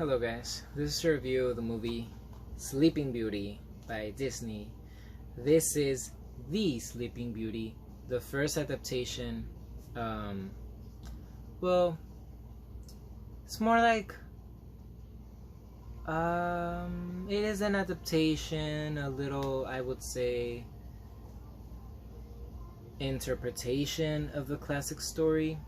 Hello guys, this is a review of the movie Sleeping Beauty by Disney. This is the Sleeping Beauty, the first adaptation. Well, it's more like it is an adaptation, a little, I would say, interpretation of the classic story.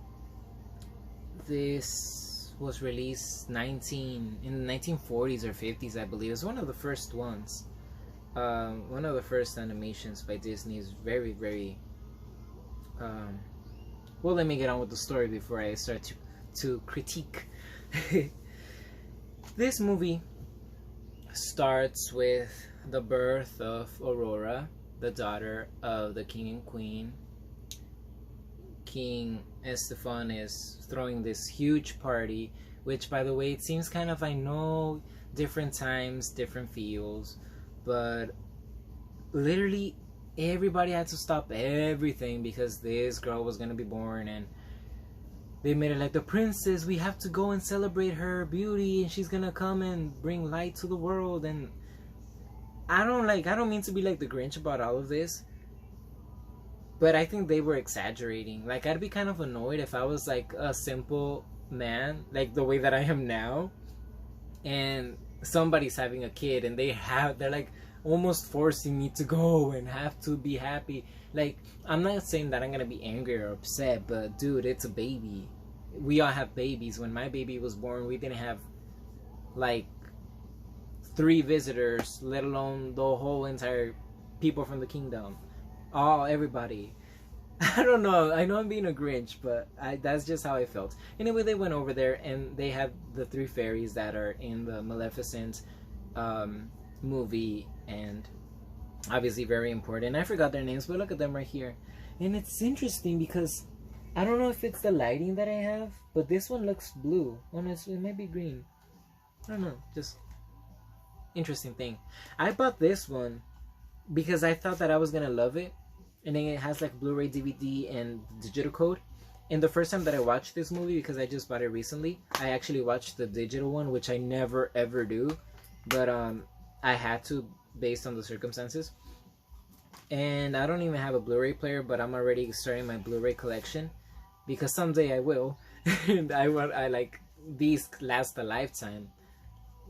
This was released in the 1940s or 50s, I believe. It's one of the first ones. One of the first animations by Disney. Is very, very well, let me get on with the story before I start to critique. This movie starts with the birth of Aurora, the daughter of the king and queen. King Estefan is throwing this huge party, which, by the way, it seems kind of, I know, different times, different feels, but literally everybody had to stop everything because this girl was gonna be born, and they made it like the princess, we have to go and celebrate her beauty, and she's gonna come and bring light to the world. And I don't mean to be like the Grinch about all of this, but I think they were exaggerating. Like, I'd be kind of annoyed if I was like a simple man, like the way that I am now, and somebody's having a kid and they're like almost forcing me to go and have to be happy. Like, I'm not saying that I'm gonna be angry or upset, but dude, it's a baby. We all have babies. When my baby was born, we didn't have like 3 visitors, let alone the whole entire people from the kingdom. Everybody. I don't know. I know I'm being a Grinch, but that's just how I felt. Anyway, they went over there and they had the 3 fairies that are in the Maleficent movie, and obviously very important. I forgot their names, but look at them right here. And it's interesting because I don't know if it's the lighting that I have, but this one looks blue. Honestly, it might be green. I don't know. Just interesting thing. I bought this one because I thought that I was gonna love it. And then it has like Blu-ray, DVD, and digital code. And the first time that I watched this movie, because I just bought it recently, I actually watched the digital one, which I never ever do, but I had to based on the circumstances. And I don't even have a Blu-ray player, but I'm already starting my Blu-ray collection because someday I will. And I like these last a lifetime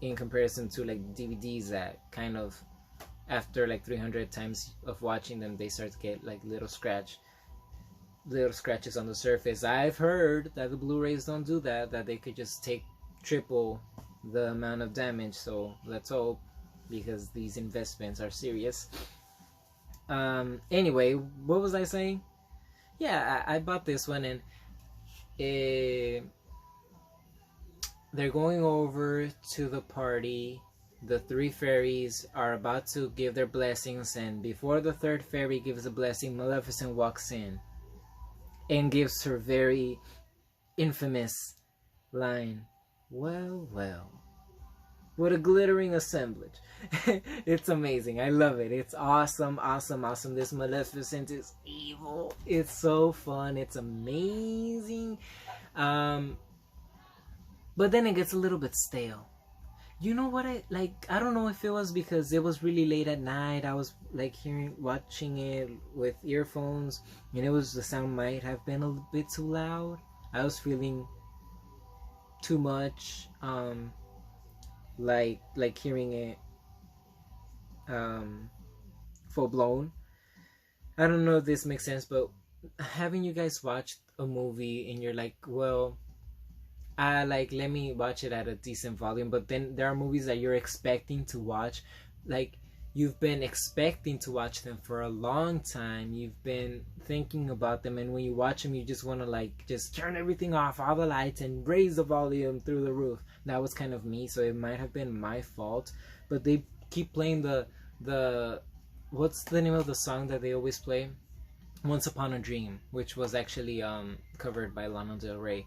in comparison to like DVDs that kind of, after like 300 times of watching them, they start to get like little scratches on the surface. I've heard that the Blu-rays don't do that, that they could just take triple the amount of damage. So let's hope, because these investments are serious. Anyway, what was I saying? Yeah, I bought this one, and they're going over to the party. The 3 fairies are about to give their blessings, and before the 3rd fairy gives a blessing, Maleficent walks in and gives her very infamous line, "Well, well, what a glittering assemblage." It's amazing. I love it. It's awesome, awesome, awesome. This Maleficent is evil. It's so fun. It's amazing. But then it gets a little bit stale. You know what I like? I don't know if it was because it was really late at night. I was like watching it with earphones, and the sound might have been a bit too loud. I was feeling too much, like hearing it, full blown. I don't know if this makes sense, but having you guys watch a movie and you're like, well, let me watch it at a decent volume, but then there are movies that you're expecting to watch, like you've been expecting to watch them for a long time, you've been thinking about them, and when you watch them you just want to like just turn everything off, all the lights, and raise the volume through the roof. That was kind of me, so it might have been my fault. But they keep playing the what's the name of the song that they always play? Once Upon a Dream, which was actually covered by Lana Del Rey.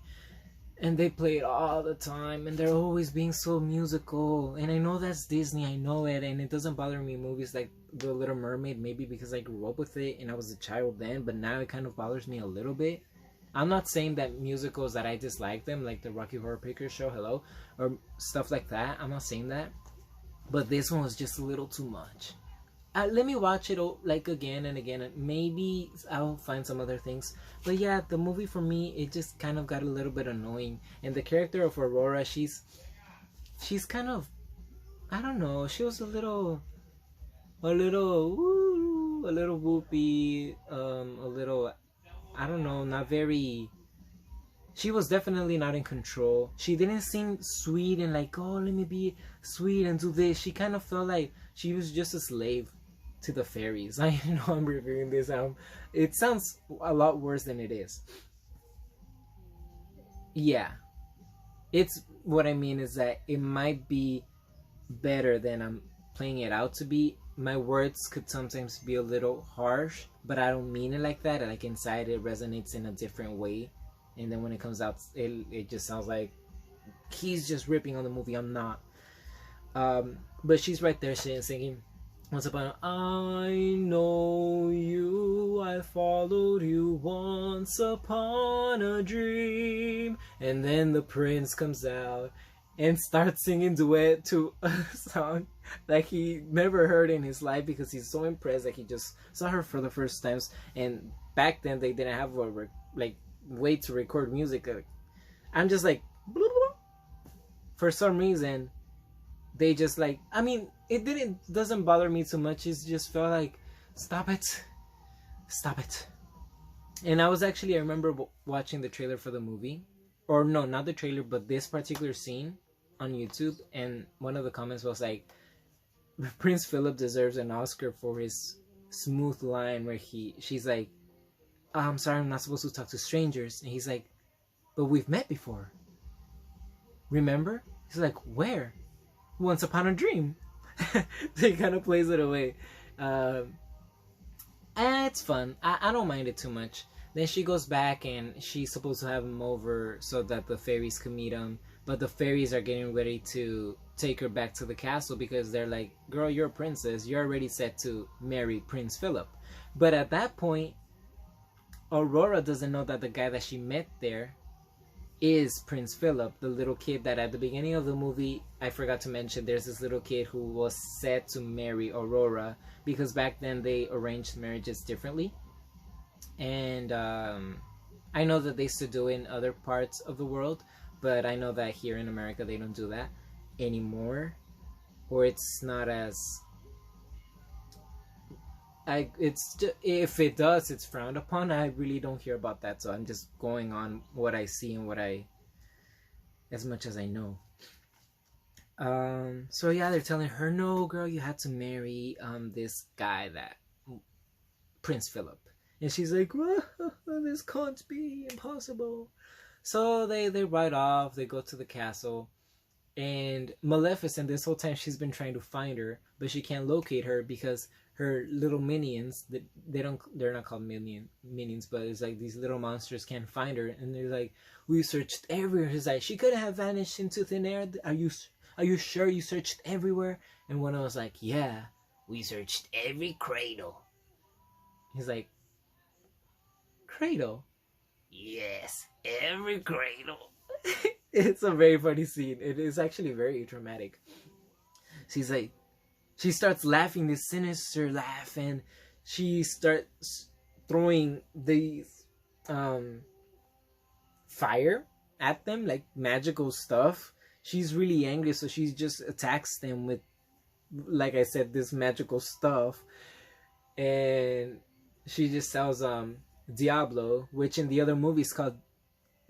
And they play it all the time, and they're always being so musical. And I know that's Disney, I know it, and it doesn't bother me movies like The Little Mermaid, maybe because I grew up with it and I was a child then, but now it kind of bothers me a little bit. I'm not saying that musicals that I dislike them, like the Rocky Horror Picture Show, hello, or stuff like that. I'm not saying that, but this one was just a little too much. Let me watch it like again and again, and maybe I'll find some other things. But yeah, the movie for me, it just kind of got a little bit annoying. And the character of Aurora, she's kind of, I don't know, she was a little whoopy, a little, I don't know, not very. She was definitely not in control. She didn't seem sweet and like, oh, let me be sweet and do this. She kind of felt like she was just a slave to the fairies. I know I'm reviewing this. It sounds a lot worse than it is. Yeah, it's what I mean is that it might be better than I'm playing it out to be. My words could sometimes be a little harsh, but I don't mean it like that. Like inside, it resonates in a different way, and then when it comes out, it just sounds like he's just ripping on the movie. I'm not. But she's right there singing. Once upon I know you, I followed you once upon a dream. And then the prince comes out and starts singing duet to a song that he never heard in his life because he's so impressed that he just saw her for the first times. And back then they didn't have a way to record music. I'm just like, for some reason they just like, I mean, it doesn't bother me too much. It just felt like, stop it. And I remember watching the trailer for the movie, or no, not the trailer, but this particular scene on YouTube, and one of the comments was like, Prince Philip deserves an Oscar for his smooth line where she's like, oh, I'm sorry, I'm not supposed to talk to strangers, and he's like, but we've met before, remember? He's like, where? Once upon a dream. He kind of plays it away. And it's fun. I don't mind it too much. Then she goes back and she's supposed to have him over so that the fairies can meet him. But the fairies are getting ready to take her back to the castle because they're like, girl, you're a princess. You're already set to marry Prince Philip. But at that point, Aurora doesn't know that the guy that she met there is Prince Philip, the little kid that at the beginning of the movie, I forgot to mention, there's this little kid who was set to marry Aurora because back then they arranged marriages differently. And I know that they still do it in other parts of the world, but I know that here in America they don't do that anymore, or it's not as if it does, it's frowned upon. I really don't hear about that, so I'm just going on what I see and as much as I know. So yeah, they're telling her, no, girl, you had to marry this guy, that Prince Philip, and she's like, well, this can't be, impossible. So they ride off. They go to the castle, and Maleficent, this whole time she's been trying to find her, but she can't locate her because her little minions, they're not called minions, but it's like these little monsters can't find her, and they're like, we searched everywhere. He's like, she couldn't have vanished into thin air. Are you sure you searched everywhere? And one of them was like, yeah, we searched every cradle. He's like, cradle? Yes, every cradle. It's a very funny scene. It is actually very dramatic. She's like, she starts laughing, this sinister laugh, and she starts throwing these fire at them, like magical stuff. She's really angry, so she just attacks them with, like I said, this magical stuff. And she just tells Diablo, which in the other movie is called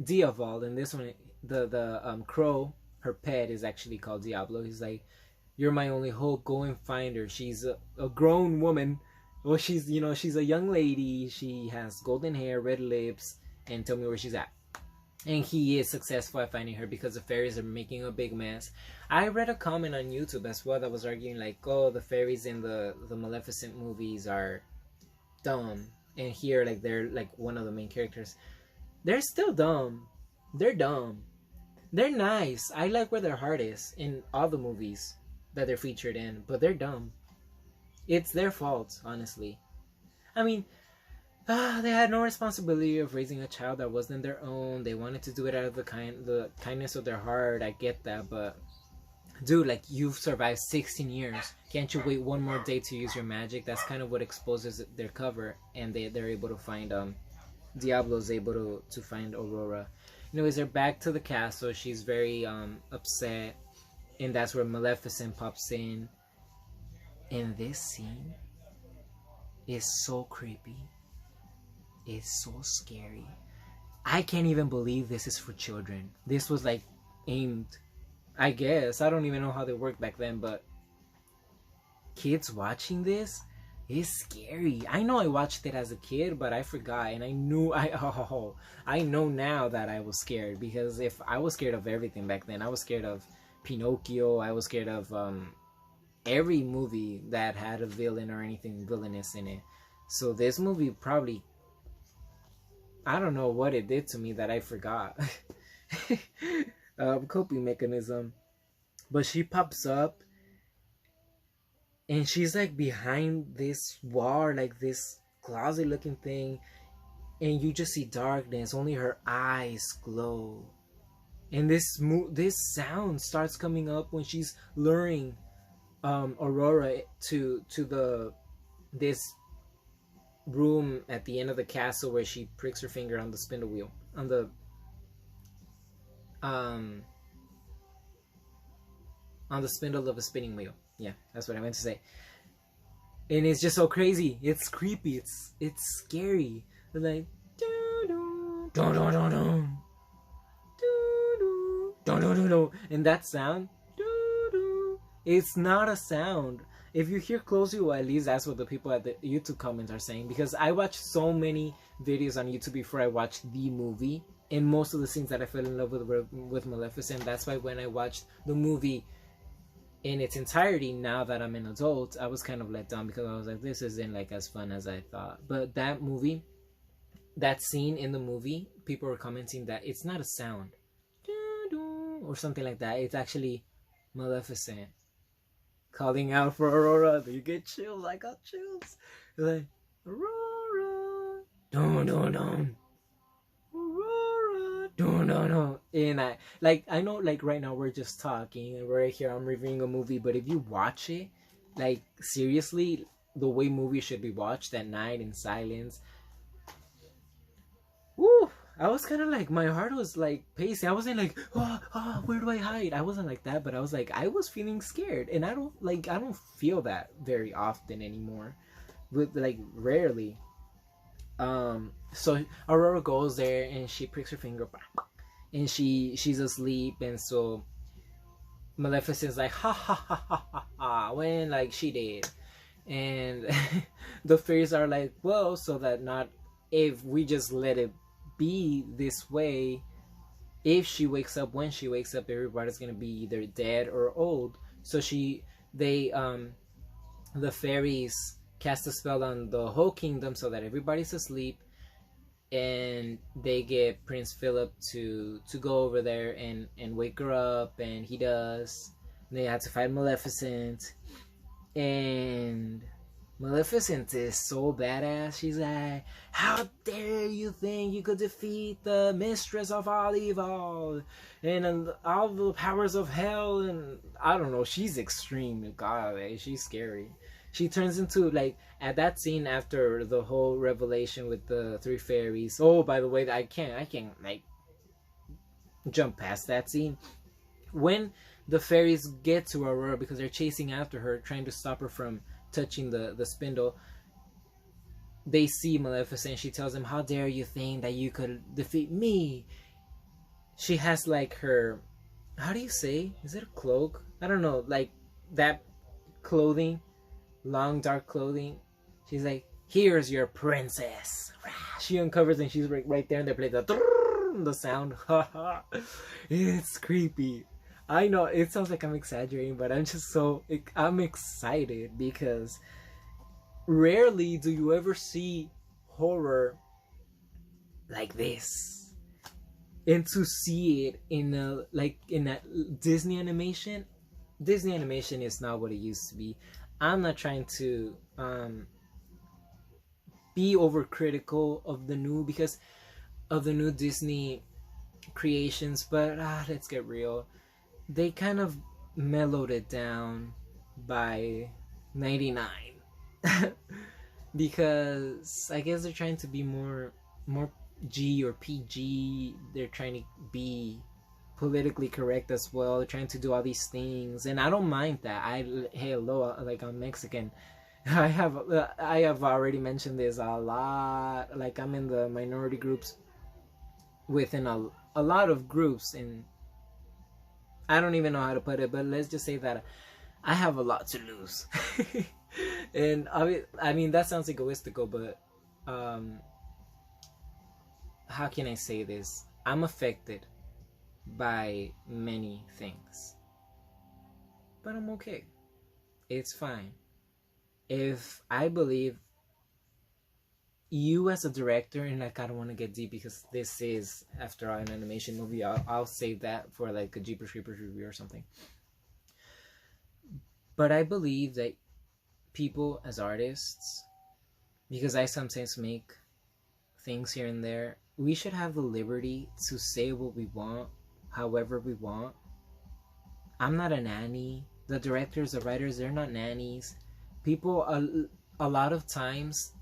Diaval. In this one, the crow, her pet, is actually called Diablo. He's like, you're my only hope. Go and find her. She's a grown woman. Well, she's a young lady. She has golden hair, red lips, and tell me where she's at. And he is successful at finding her because the fairies are making a big mess. I read a comment on YouTube as well that was arguing like, oh, the fairies in the Maleficent movies are dumb. And here, like, they're like one of the main characters. They're still dumb. They're dumb. They're nice. I like where their heart is in all the movies that they're featured in, but they're dumb. It's their fault, honestly. I mean, they had no responsibility of raising a child that wasn't their own. They wanted to do it out of the kindness of their heart. I get that, but dude, like, you've survived 16 years. Can't you wait one more day to use your magic? That's kind of what exposes their cover, and they're able to find Diablo's able to find Aurora. Anyways, they're back to the castle. She's very upset, and that's where Maleficent pops in. And this scene is so creepy. It's so scary. I can't even believe this is for children. This was like aimed, I guess. I don't even know how they worked back then, but kids watching this is scary. I know I watched it as a kid, but I forgot, and I know now that I was scared, because if I was scared of everything back then, I was scared of Pinocchio. I was scared of every movie that had a villain or anything villainous in it. So this movie probably, I don't know what it did to me that I forgot. Coping mechanism. But she pops up, and she's like behind this wall, like this closet looking thing, and you just see darkness. Only her eyes glow, and this sound starts coming up when she's luring Aurora to this room at the end of the castle, where she pricks her finger on the spindle wheel, on the spindle of a spinning wheel. Yeah, that's what I meant to say. And it's just so crazy. It's creepy. It's scary. It's like and that sound, it's not a sound. If you hear closely, well, at least that's what the people at the YouTube comments are saying, because I watched so many videos on YouTube before I watched the movie, and most of the scenes that I fell in love with Maleficent, that's why when I watched the movie in its entirety, now that I'm an adult, I was kind of let down, because I was like, this isn't like as fun as I thought. But that movie, that scene in the movie, people were commenting that it's not a sound or something like that. It's actually Maleficent calling out for Aurora. Do you get chills? I got chills. Like, Aurora, don't, Aurora, don't. And I know, like, right now we're just talking and we're here, I'm reviewing a movie, but if you watch it, like, seriously, the way movies should be watched at night in silence, woo, I was kind of like, my heart was like pacing. I wasn't like, where do I hide? I wasn't like that, but I was like, I was feeling scared, and I don't feel that very often anymore, with like rarely. So Aurora goes there and she pricks her finger, and she's asleep, and so Maleficent's like, ha ha ha ha ha ha, when like she did, and the fairies are like, well, so that not, if we just let it be this way, if she wakes up, when she wakes up, everybody's gonna be either dead or old. So the fairies cast a spell on the whole kingdom so that everybody's asleep, and they get Prince Philip to go over there and wake her up, and he does. And they had to fight Maleficent, and Maleficent is so badass. She's like, how dare you think you could defeat the mistress of all evil and all the powers of hell, and I don't know, she's extreme. God, she's scary. She turns into, like, at that scene after the whole revelation with the three fairies. Oh, by the way, I can't like jump past that scene. When the fairies get to Aurora, because they're chasing after her, trying to stop her from touching the spindle, they see Maleficent. She tells them, how dare you think that you could defeat me? She has like her, how do you say, is it a cloak? I don't know, like that clothing, long dark clothing. She's like, here's your princess. She uncovers, and she's right there, and they play the sound. It's creepy. I know it sounds like I'm exaggerating, but I'm excited, because rarely do you ever see horror like this, and to see it in that Disney animation. Disney animation is not what it used to be. I'm not trying to be overcritical of the new, because of the new Disney creations, but let's get real. They kind of mellowed it down by 99. Because I guess they're trying to be more G or PG. They're trying to be politically correct as well. They're trying to do all these things, and I don't mind that. Hey, hello, like, I'm Mexican. I have already mentioned this a lot. Like, I'm in the minority groups within a lot of groups, and I don't even know how to put it, but let's just say that I have a lot to lose. And I mean, that sounds egoistical, but how can I say this? I'm affected by many things, but I'm okay. It's fine. If I believe you as a director, and like, I don't want to get deep because this is, after all, an animation movie. I'll save that for like a Jeepers Creepers review or something. But I believe that people as artists, because I sometimes make things here and there, we should have the liberty to say what we want, however we want. I'm not a nanny. The directors, the writers, they're not nannies. People, a lot of times,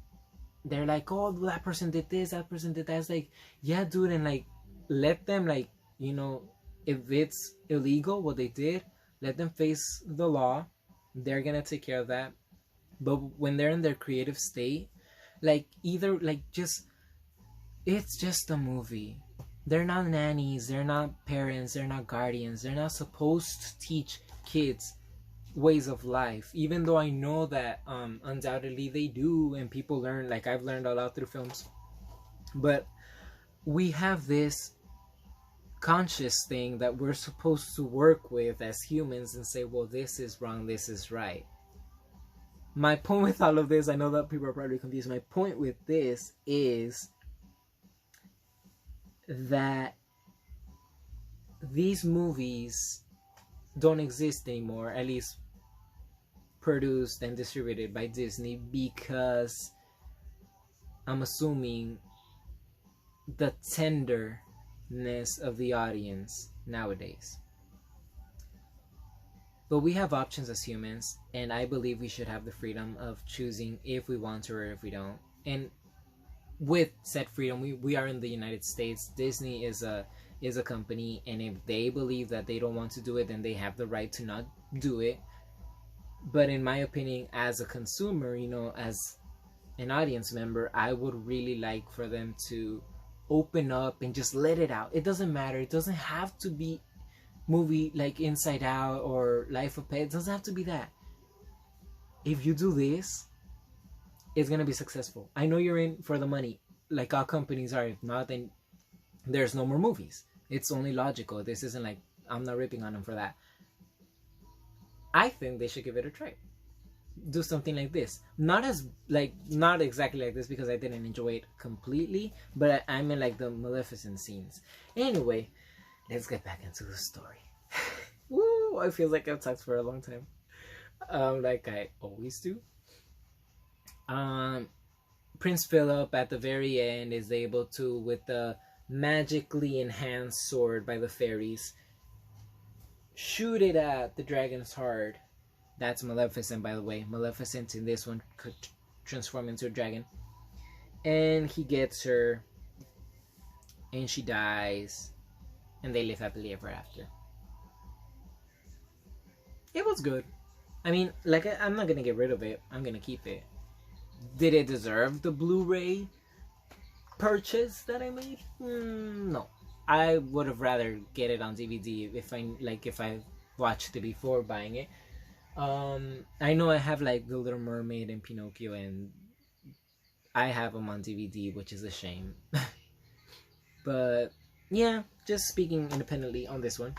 they're like, oh, that person did this, that person did that. It's like, yeah, dude, and like, let them, like, you know, if it's illegal what they did, let them face the law. They're gonna take care of that. But when they're in their creative state, like, either, like, just, it's just a movie. They're not nannies, they're not parents, they're not guardians. They're not supposed to teach kids ways of life, even though I know that undoubtedly they do, and people learn. Like, I've learned a lot through films. But we have this conscious thing that we're supposed to work with as humans and say, well, this is wrong, this is right. My point with all of this, I know that people are probably confused. My point with this is that these movies don't exist anymore, at least produced and distributed by Disney, because I'm assuming the tenderness of the audience nowadays. But we have options as humans, and I believe we should have the freedom of choosing if we want to or if we don't. And with said freedom, we are in the United States. Disney is a company, and if they believe that they don't want to do it, then they have the right to not do it. But in my opinion, as a consumer, you know, as an audience member, I would really like for them to open up and just let it out. It doesn't matter. It doesn't have to be movie like Inside Out or Life of Pets. It doesn't have to be that. If you do this, it's gonna be successful. I know you're in for the money, like all companies are. If not, then there's no more movies. It's only logical. This isn't like, I'm not ripping on them for that. I think they should give it a try. Do something like this. Not exactly like this, because I didn't enjoy it completely, but I mean like the Maleficent scenes. Anyway, let's get back into the story. Woo! I feel like I've talked for a long time. Like I always do. Prince Philip at the very end is able to, with the magically enhanced sword by the fairies, shoot it at the dragon's heart. That's Maleficent, by the way. Maleficent in this one could transform into a dragon. And he gets her, and she dies, and they live happily ever after. It was good. I mean, like, I'm not gonna get rid of it. I'm gonna keep it. Did it deserve the Blu-ray purchase that I made? No. I would have rather get it on DVD if I watched it before buying it. I know I have like The Little Mermaid and Pinocchio, and I have them on DVD, which is a shame. But yeah, just speaking independently on this one,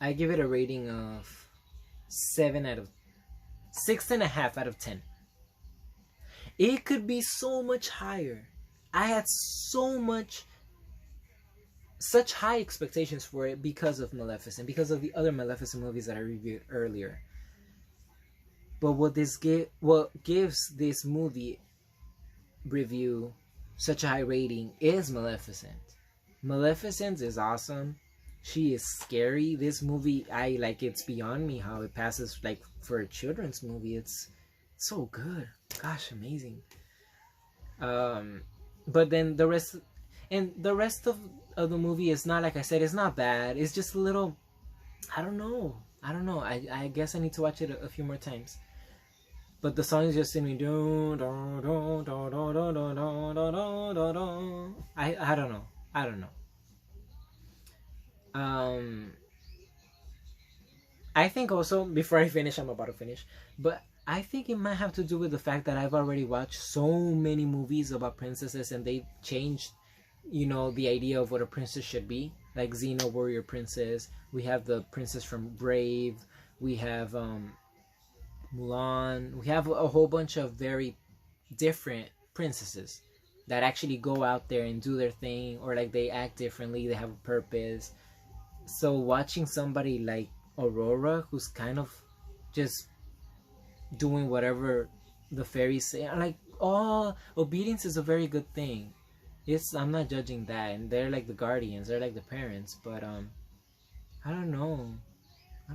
I give it a rating of 6.5 out of 10. It could be so much higher. I had such high expectations for it because of Maleficent, because of the other Maleficent movies that I reviewed earlier. But what gives this movie review, such a high rating, is Maleficent. Maleficent is awesome. She is scary. This movie, I like. It's beyond me how it passes like for a children's movie. It's so good. Gosh, amazing. But then the rest, and the rest of the movie is not, like I said, it's not bad. It's just a little, I don't know. I guess I need to watch it a few more times. But the song is just in me. I don't know. I don't know. I think also, before I finish, I'm about to finish, but I think it might have to do with the fact that I've already watched so many movies about princesses, and they've changed, the idea of what a princess should be. Like Xena, warrior princess. We have the princess from Brave. We have Mulan. We have a whole bunch of very different princesses that actually go out there and do their thing, or like they act differently. They have a purpose. So watching somebody like Aurora, who's kind of just doing whatever the fairies say, like, all obedience is a very good thing. I'm not judging that, and they're like the guardians, they're like the parents, but I don't know. I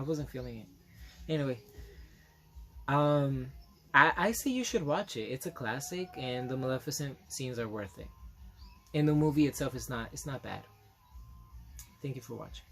wasn't feeling it. Anyway, I say you should watch it. It's a classic, and the Maleficent scenes are worth it. And the movie itself is not bad. Thank you for watching.